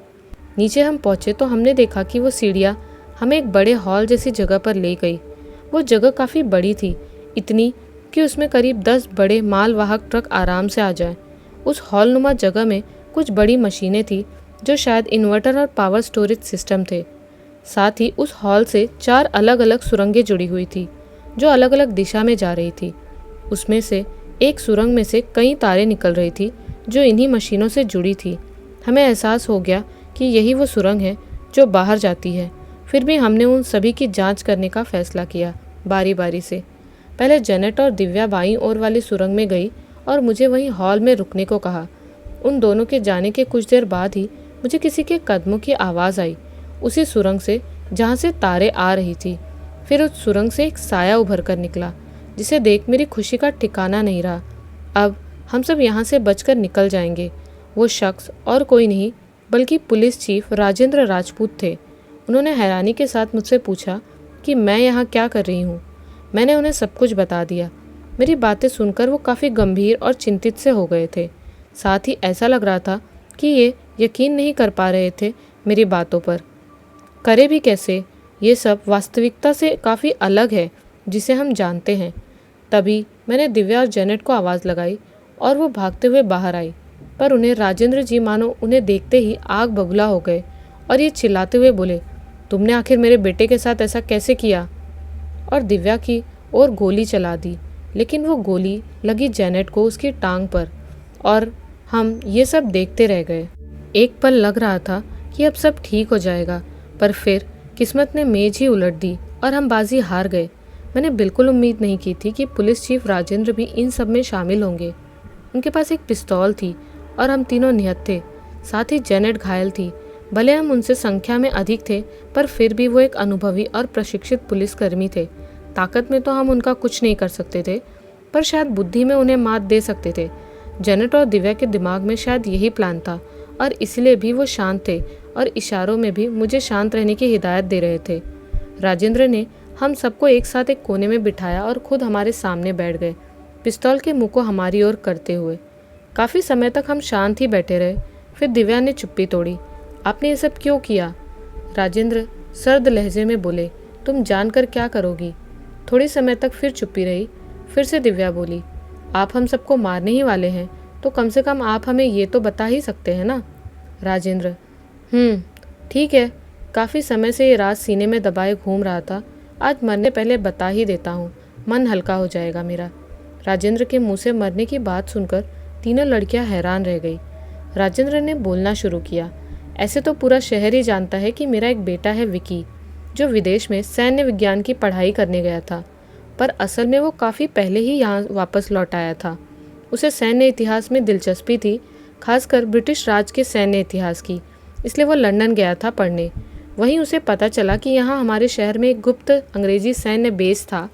नीचे हम पहुँचे तो हमने देखा कि वो सीढ़ियाँ हमें एक बड़े हॉल जैसी जगह पर ले गई। वो जगह काफ़ी बड़ी थी, इतनी कि उसमें करीब 10 बड़े मालवाहक ट्रक आराम से आ जाएं। उस हॉलनुमा जगह में कुछ बड़ी मशीनें थी, जो शायद इन्वर्टर और पावर स्टोरेज सिस्टम थे। साथ ही उस हॉल से 4 अलग अलग सुरंगें जुड़ी हुई थी, जो अलग अलग दिशा में जा रही थी। उसमें से एक सुरंग में से कई तारें निकल रही थी, जो इन्हीं मशीनों से जुड़ी थी। हमें एहसास हो गया कि यही वो सुरंग है जो बाहर जाती है। फिर भी हमने उन सभी की जांच करने का फैसला किया, बारी बारी से। पहले जेनेट और दिव्या बाईं ओर वाली सुरंग में गई और मुझे वहीं हॉल में रुकने को कहा। उन दोनों के जाने के कुछ देर बाद ही मुझे किसी के कदमों की आवाज़ आई, उसी सुरंग से जहाँ से तारें आ रही थी। फिर उस सुरंग से एक साया उभर कर निकला, जिसे देख मेरी खुशी का ठिकाना नहीं रहा। अब हम सब यहाँ से बचकर निकल जाएंगे। वो शख्स और कोई नहीं बल्कि पुलिस चीफ राजेंद्र राजपूत थे। उन्होंने हैरानी के साथ मुझसे पूछा कि मैं यहाँ क्या कर रही हूँ। मैंने उन्हें सब कुछ बता दिया। मेरी बातें सुनकर वो काफ़ी गंभीर और चिंतित से हो गए थे। साथ ही ऐसा लग रहा था कि ये यकीन नहीं कर पा रहे थे मेरी बातों पर। करे भी कैसे, ये सब वास्तविकता से काफ़ी अलग है जिसे हम जानते हैं। तभी मैंने दिव्या और जेनेट को आवाज़ लगाई और वो भागते हुए बाहर आई। पर उन्हें राजेंद्र जी मानो उन्हें देखते ही आग बबूला हो गए और ये चिल्लाते हुए बोले, तुमने आखिर मेरे बेटे के साथ ऐसा कैसे किया? और दिव्या की ओर गोली चला दी, लेकिन वो गोली लगी जेनेट को उसकी टांग पर, और हम ये सब देखते रह गए। एक पल लग रहा था कि अब सब ठीक हो जाएगा, पर फिर किस्मत ने मेज ही उलट दी और हम बाजी हार गए। मैंने बिल्कुल उम्मीद नहीं की थी कि पुलिस चीफ राजेंद्र भी इन सब में शामिल होंगे। उनके पास एक पिस्तौल थी और हम तीनों निहत्थे थे। साथ ही जेनेट घायल थी। भले हम उनसे संख्या में अधिक थे, पर फिर भी वो एक अनुभवी और प्रशिक्षित पुलिसकर्मी थे। ताकत में तो हम उनका कुछ नहीं कर सकते थे, पर शायद बुद्धि में उन्हें मात दे सकते थे। जेनेट और दिव्या के दिमाग में शायद यही प्लान था, और इसलिए भी वो शांत थे और इशारों में भी मुझे शांत रहने की हिदायत दे रहे थे। राजेंद्र ने हम सबको एक साथ एक कोने में बिठाया और खुद हमारे सामने बैठ गए, पिस्तौल के मुंह को हमारी ओर करते हुए। काफ़ी समय तक हम शांत ही बैठे रहे। फिर दिव्या ने चुप्पी तोड़ी। आपने ये सब क्यों किया? राजेंद्र सर्द लहजे में बोले, तुम जानकर क्या करोगी? थोड़ी समय तक फिर चुप्पी रही। फिर से दिव्या बोली, आप हम सबको मारने ही वाले हैं, तो कम से कम आप हमें ये तो बता ही सकते हैं ना? राजेंद्र, ठीक है। काफ़ी समय से ये राज सीने में दबाए घूम रहा था। आज मरने पहले बता ही देता हूँ, मन हल्का हो जाएगा मेरा। राजेंद्र के मुंह से मरने की बात सुनकर तीनों लड़कियां हैरान रह गई। राजेंद्र ने बोलना शुरू किया, ऐसे तो पूरा शहर ही जानता है कि मेरा एक बेटा है विकी, जो विदेश में सैन्य विज्ञान की पढ़ाई करने गया था, पर असल में वो काफ़ी पहले ही यहाँ वापस लौट आया था। उसे सैन्य इतिहास में दिलचस्पी थी, खासकर ब्रिटिश राज के सैन्य इतिहास की, इसलिए वो लंदन गया था पढ़ने। वहीं उसे पता चला कि यहाँ हमारे शहर में एक गुप्त अंग्रेजी सैन्य बेस था,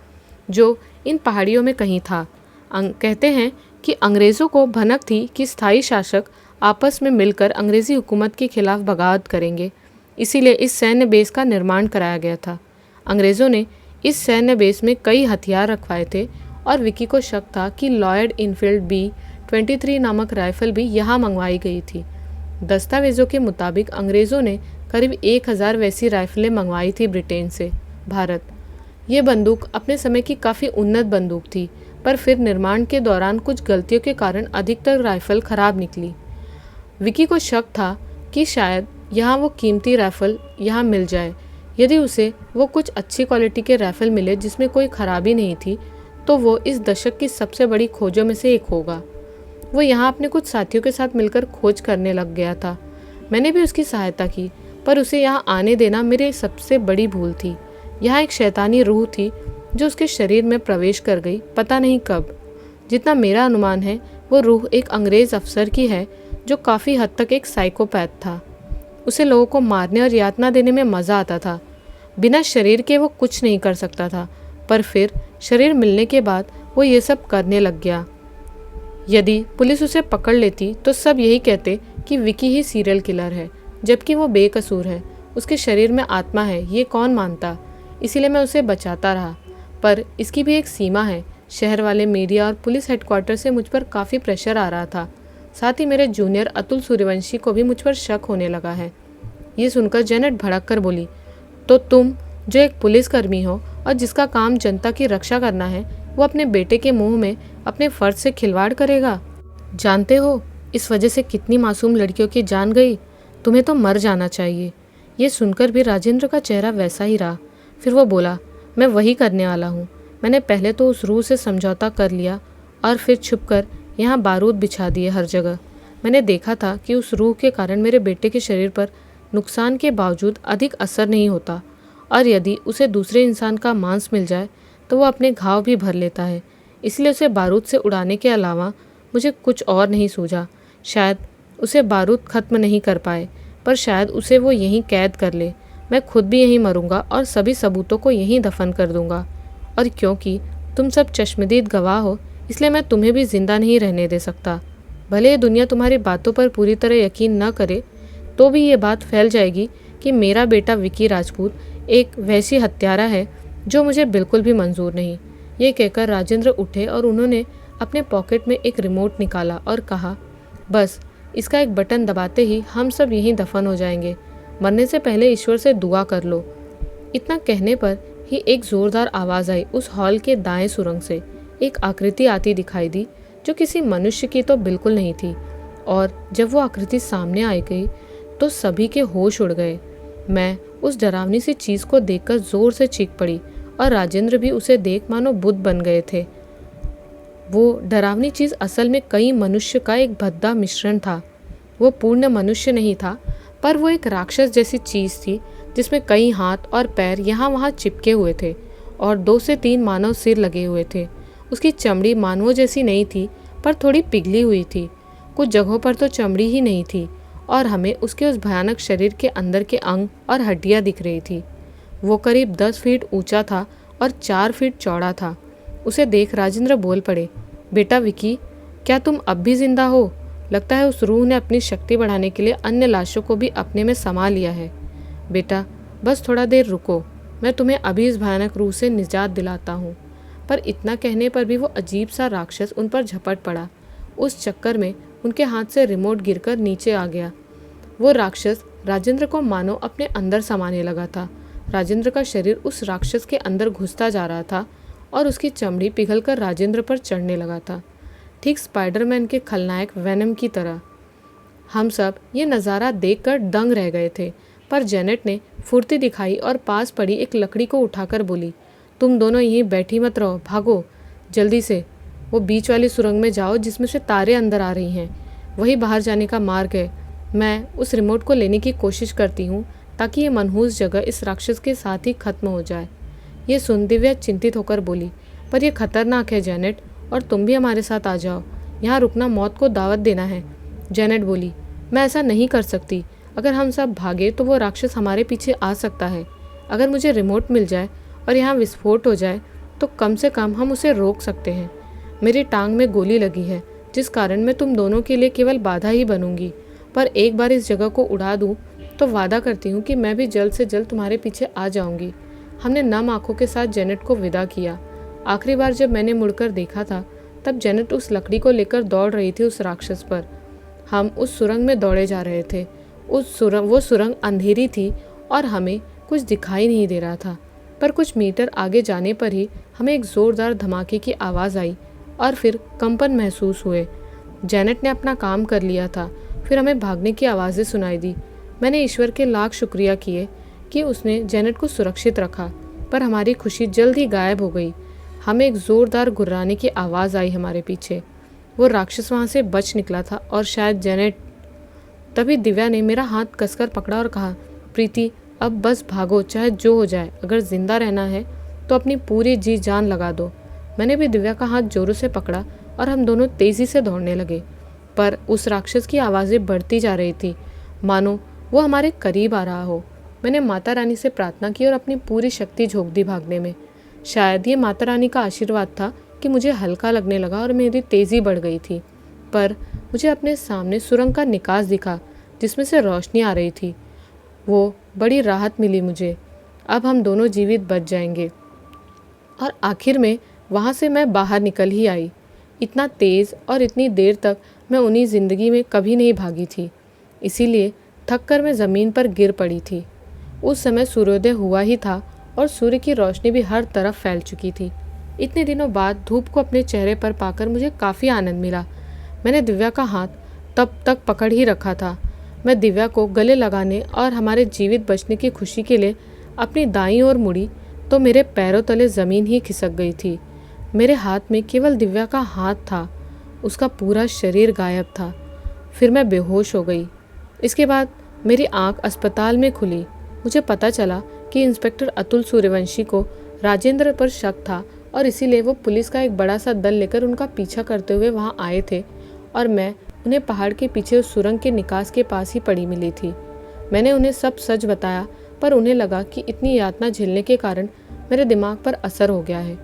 जो इन पहाड़ियों में कहीं था। कहते हैं कि अंग्रेज़ों को भनक थी कि स्थायी शासक आपस में मिलकर अंग्रेज़ी हुकूमत के खिलाफ बगावत करेंगे, इसीलिए इस सैन्य बेस का निर्माण कराया गया था। अंग्रेज़ों ने इस सैन्य बेस में कई हथियार रखवाए थे, और विकी को शक था कि लॉयड इनफील्ड B-23 नामक राइफल भी यहाँ मंगवाई गई थी। दस्तावेज़ों के मुताबिक अंग्रेज़ों ने करीब 1000 वैसी राइफलें मंगवाई थी ब्रिटेन से भारत। ये बंदूक अपने समय की काफ़ी उन्नत बंदूक थी, पर फिर निर्माण के दौरान कुछ गलतियों के कारण अधिकतर राइफल खराब निकली। विकी को शक था कि शायद यहाँ वो कीमती राइफल यहाँ मिल जाए। यदि उसे वो कुछ अच्छी क्वालिटी के राइफल मिले जिसमें कोई खराबी नहीं थी, तो वो इस दशक की सबसे बड़ी खोजों में से एक होगा। वो यहाँ अपने कुछ साथियों के साथ मिलकर खोज करने लग गया था। मैंने भी उसकी सहायता की, पर उसे यहाँ आने देना मेरी सबसे बड़ी भूल थी। यहाँ एक शैतानी रूह थी जो उसके शरीर में प्रवेश कर गई, पता नहीं कब। जितना मेरा अनुमान है, वो रूह एक अंग्रेज अफसर की है जो काफ़ी हद तक एक साइकोपैथ था। उसे लोगों को मारने और यातना देने में मज़ा आता था। बिना शरीर के वो कुछ नहीं कर सकता था, पर फिर शरीर मिलने के बाद वो ये सब करने लग गया। यदि पुलिस उसे पकड़ लेती तो सब यही कहते कि विकी ही सीरियल किलर है, जबकि वो बेकसूर है। उसके शरीर में आत्मा है, ये कौन मानता। इसीलिए मैं उसे बचाता रहा। पर इसकी भी एक सीमा है। शहर वाले मीडिया और पुलिस हेडक्वार्टर से मुझ पर काफ़ी प्रेशर आ रहा था। साथ ही मेरे जूनियर अतुल सूर्यवंशी को भी मुझ पर शक होने लगा है। ये सुनकर जेनेट भड़क कर बोली, तो तुम जो एक पुलिसकर्मी हो और जिसका काम जनता की रक्षा करना है, वो अपने बेटे के मुंह में अपने फर्ज से खिलवाड़ करेगा। जानते हो इस वजह से कितनी मासूम लड़कियों की जान गई। तुम्हें तो मर जाना चाहिए। ये सुनकर भी राजेंद्र का चेहरा वैसा ही रहा। फिर वो बोला, मैं वही करने वाला हूँ। मैंने पहले तो उस रूह से समझौता कर लिया और फिर छुपकर यहाँ बारूद बिछा दिए हर जगह। मैंने देखा था कि उस रूह के कारण मेरे बेटे के शरीर पर नुकसान के बावजूद अधिक असर नहीं होता, और यदि उसे दूसरे इंसान का मांस मिल जाए तो वो अपने घाव भी भर लेता है। इसलिए उसे बारूद से उड़ाने के अलावा मुझे कुछ और नहीं सूझा। शायद उसे बारूद खत्म नहीं कर पाए, पर शायद उसे वो यहीं कैद कर ले। मैं खुद भी यहीं मरूंगा और सभी सबूतों को यहीं दफन कर दूंगा। और क्योंकि तुम सब चश्मदीद गवाह हो, इसलिए मैं तुम्हें भी जिंदा नहीं रहने दे सकता। भले ये दुनिया तुम्हारी बातों पर पूरी तरह यकीन न करे, तो भी ये बात फैल जाएगी कि मेरा बेटा विकी राजपूत एक वैसी हत्यारा है जो मुझे बिल्कुल भी मंजूर नहीं। ये कहकर राजेंद्र उठे और उन्होंने अपने पॉकेट में एक रिमोट निकाला और कहा, बस इसका एक बटन दबाते ही हम सब यहीं दफन हो जाएंगे। मरने से पहले ईश्वर से दुआ कर लो। इतना कहने पर ही एक जोरदार आवाज़ आई। उस हॉल के दाएं सुरंग से एक आकृति आती दिखाई दी जो किसी मनुष्य की तो बिल्कुल नहीं थी, और जब वो आकृति सामने आई गई तो सभी के होश उड़ गए। मैं उस डरावनी सी चीज़ को देखकर जोर से चीख पड़ी और राजेंद्र भी उसे देख मानो बुद्ध बन गए थे। वो डरावनी चीज़ असल में कई मनुष्य का एक भद्दा मिश्रण था। वो पूर्ण मनुष्य नहीं था, पर वो एक राक्षस जैसी चीज़ थी जिसमें कई हाथ और पैर यहाँ वहाँ चिपके हुए थे और 2 से 3 मानव सिर लगे हुए थे। उसकी चमड़ी मानवों जैसी नहीं थी, पर थोड़ी पिघली हुई थी। कुछ जगहों पर तो चमड़ी ही नहीं थी और हमें उसके उस भयानक शरीर के अंदर के अंग और हड्डियाँ दिख रही थी। वो करीब 10 फीट ऊंचा था और 4 फीट चौड़ा था। उसे देख राजेंद्र बोल पड़े, बेटा विकी, क्या तुम अब भी जिंदा हो? लगता है उस रूह ने अपनी शक्ति बढ़ाने के लिए अन्य लाशों को भी अपने में समा लिया है। बेटा बस थोड़ा देर रुको, मैं तुम्हें अभी इस भयानक रूह से निजात दिलाता हूँ। पर इतना कहने पर भी वो अजीब सा राक्षस उन पर झपट पड़ा। उस चक्कर में उनके हाथ से रिमोट गिरकर नीचे आ गया। वो राक्षस राजेंद्र को मानो अपने अंदर समाने लगा था। राजेंद्र का शरीर उस राक्षस के अंदर घुसता जा रहा था और उसकी चमड़ी पिघलकर राजेंद्र पर चढ़ने लगा था, ठीक स्पाइडरमैन के खलनायक वेनम की तरह। हम सब ये नज़ारा देखकर दंग रह गए थे, पर जेनेट ने फुर्ती दिखाई और पास पड़ी एक लकड़ी को उठाकर बोली, तुम दोनों यहीं बैठी मत रहो, भागो जल्दी से। वो बीच वाली सुरंग में जाओ जिसमें से तारे अंदर आ रही हैं, वही बाहर जाने का मार्ग है। मैं उस रिमोट को लेने की कोशिश करती हूँ ताकि ये मनहूस जगह इस राक्षस के साथ ही खत्म हो जाए। ये सुन दिव्या चिंतित होकर बोली, पर यह खतरनाक है जेनेट, और तुम भी हमारे साथ आ जाओ। यहाँ रुकना मौत को दावत देना है। जेनेट बोली, मैं ऐसा नहीं कर सकती। अगर हम सब भागे तो वो राक्षस हमारे पीछे आ सकता है। अगर मुझे रिमोट मिल जाए और यहाँ विस्फोट हो जाए तो कम से कम हम उसे रोक सकते हैं। मेरी टांग में गोली लगी है, जिस कारण मैं तुम दोनों के लिए केवल बाधा ही बनूंगी। पर एक बार इस जगह को उड़ा दूँ तो वादा करती हूँ कि मैं भी जल्द से जल्द तुम्हारे पीछे आ जाऊँगी। हमने नम आंखों के साथ जेनेट को विदा किया। आखिरी बार जब मैंने मुड़कर देखा था तब जेनेट उस लकड़ी को लेकर दौड़ रही थी उस राक्षस पर। हम उस सुरंग में दौड़े जा रहे थे। वो सुरंग अंधेरी थी और हमें कुछ दिखाई नहीं दे रहा था, पर कुछ मीटर आगे जाने पर ही हमें एक ज़ोरदार धमाके की आवाज़ आई और फिर कंपन महसूस हुए। जेनेट ने अपना काम कर लिया था। फिर हमें भागने की आवाज़ें सुनाई दी। मैंने ईश्वर के लाख शुक्रिया किए कि उसने जेनेट को सुरक्षित रखा, पर हमारी खुशी जल्द ही गायब हो गई। हमें एक ज़ोरदार गुर्राने की आवाज़ आई हमारे पीछे। वो राक्षस वहाँ से बच निकला था और शायद जेनेट। तभी दिव्या ने मेरा हाथ कसकर पकड़ा और कहा, प्रीति अब बस भागो, चाहे जो हो जाए, अगर जिंदा रहना है तो अपनी पूरी जी जान लगा दो। मैंने भी दिव्या का हाथ जोरों से पकड़ा और हम दोनों तेजी से दौड़ने लगे। पर उस राक्षस की आवाज़ें बढ़ती जा रही थी, मानो वो हमारे करीब आ रहा हो। मैंने माता रानी से प्रार्थना की और अपनी पूरी शक्ति झोंक दी भागने में। शायद ये माता रानी का आशीर्वाद था कि मुझे हल्का लगने लगा और मेरी तेज़ी बढ़ गई थी। पर मुझे अपने सामने सुरंग का निकास दिखा जिसमें से रोशनी आ रही थी। वो बड़ी राहत मिली मुझे। अब हम दोनों जीवित बच जाएंगे। और आखिर में वहाँ से मैं बाहर निकल ही आई। इतना तेज़ और इतनी देर तक मैं उन्हीं ज़िंदगी में कभी नहीं भागी थी, इसीलिए थक कर मैं ज़मीन पर गिर पड़ी थी। उस समय सूर्योदय हुआ ही था और सूर्य की रोशनी भी हर तरफ फैल चुकी थी। इतने दिनों बाद धूप को अपने चेहरे पर पाकर मुझे काफ़ी आनंद मिला। मैंने दिव्या का हाथ तब तक पकड़ ही रखा था। मैं दिव्या को गले लगाने और हमारे जीवित बचने की खुशी के लिए अपनी दाईं ओर मुड़ी तो मेरे पैरों तले ज़मीन ही खिसक गई थी। मेरे हाथ में केवल दिव्या का हाथ था, उसका पूरा शरीर गायब था। फिर मैं बेहोश हो गई। इसके बाद मेरी आंख अस्पताल में खुली। मुझे पता चला कि इंस्पेक्टर अतुल सूर्यवंशी को राजेंद्र पर शक था और इसीलिए वो पुलिस का एक बड़ा सा दल लेकर उनका पीछा करते हुए वहाँ आए थे और मैं उन्हें पहाड़ के पीछे उस सुरंग के निकास के पास ही पड़ी मिली थी। मैंने उन्हें सब सच बताया, पर उन्हें लगा कि इतनी यातना झेलने के कारण मेरे दिमाग पर असर हो गया है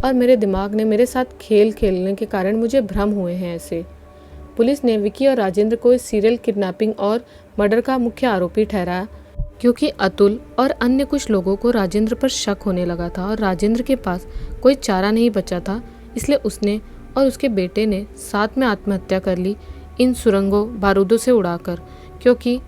और मेरे दिमाग ने मेरे साथ खेल खेलने के कारण मुझे भ्रम हुए हैं। ऐसे पुलिस ने विकी और राजेंद्र को इस सीरियल किडनैपिंग और मर्डर का मुख्य आरोपी ठहराया, क्योंकि अतुल और अन्य कुछ लोगों को राजेंद्र पर शक होने लगा था और राजेंद्र के पास कोई चारा नहीं बचा था। इसलिए उसने और उसके बेटे ने साथ में आत्महत्या कर ली, इन सुरंगों बारूदों से उड़ाकर, क्योंकि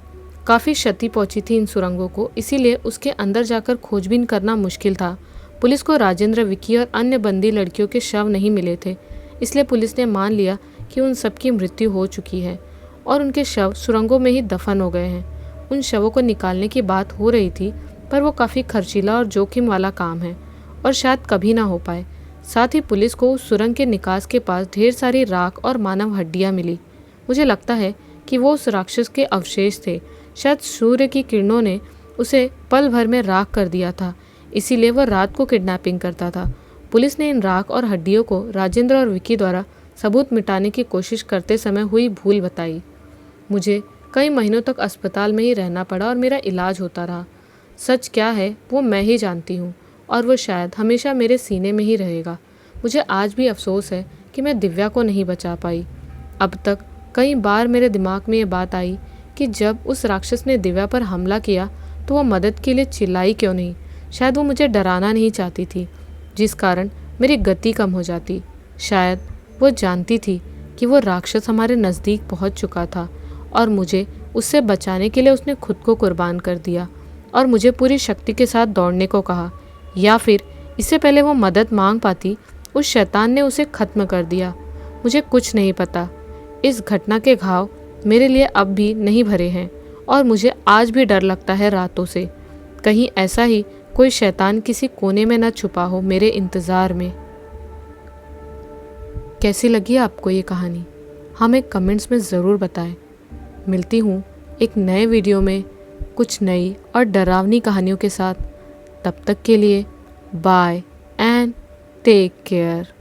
काफ़ी क्षति पहुंची थी इन सुरंगों को। इसीलिए उसके अंदर जाकर खोजबीन करना मुश्किल था। पुलिस को राजेंद्र, विकी और अन्य बंदी लड़कियों के शव नहीं मिले थे, इसलिए पुलिस ने मान लिया कि उन सबकी मृत्यु हो चुकी है और उनके शव सुरंगों में ही दफन हो गए हैं। उन शवों को निकालने की बात हो रही थी, पर वो काफ़ी खर्चीला और जोखिम वाला काम है और शायद कभी ना हो पाए। साथ ही पुलिस को उस सुरंग के निकास के पास ढेर सारी राख और मानव हड्डियाँ मिली। मुझे लगता है कि वो उस राक्षस के अवशेष थे। शायद सूर्य की किरणों ने उसे पल भर में राख कर दिया था, इसीलिए वह रात को किडनैपिंग करता था। पुलिस ने इन राख और हड्डियों को राजेंद्र और विकी द्वारा सबूत मिटाने की कोशिश करते समय हुई भूल बताई। मुझे कई महीनों तक अस्पताल में ही रहना पड़ा और मेरा इलाज होता रहा। सच क्या है वो मैं ही जानती हूँ और वो शायद हमेशा मेरे सीने में ही रहेगा। मुझे आज भी अफसोस है कि मैं दिव्या को नहीं बचा पाई। अब तक कई बार मेरे दिमाग में ये बात आई कि जब उस राक्षस ने दिव्या पर हमला किया तो वो मदद के लिए चिल्लाई क्यों नहीं। शायद वो मुझे डराना नहीं चाहती थी, जिस कारण मेरी गति कम हो जाती। शायद वो जानती थी कि वो राक्षस हमारे नज़दीक पहुंच चुका था और मुझे उससे बचाने के लिए उसने खुद को कुर्बान कर दिया और मुझे पूरी शक्ति के साथ दौड़ने को कहा। या फिर इससे पहले वो मदद मांग पाती, उस शैतान ने उसे ख़त्म कर दिया। मुझे कुछ नहीं पता। इस घटना के घाव मेरे लिए अब भी नहीं भरे हैं और मुझे आज भी डर लगता है रातों से। कहीं ऐसा ही कोई शैतान किसी कोने में न छुपा हो मेरे इंतज़ार में। कैसी लगी आपको ये कहानी, हमें कमेंट्स में ज़रूर बताएं। मिलती हूँ एक नए वीडियो में कुछ नई और डरावनी कहानियों के साथ। तब तक के लिए बाय एंड टेक केयर।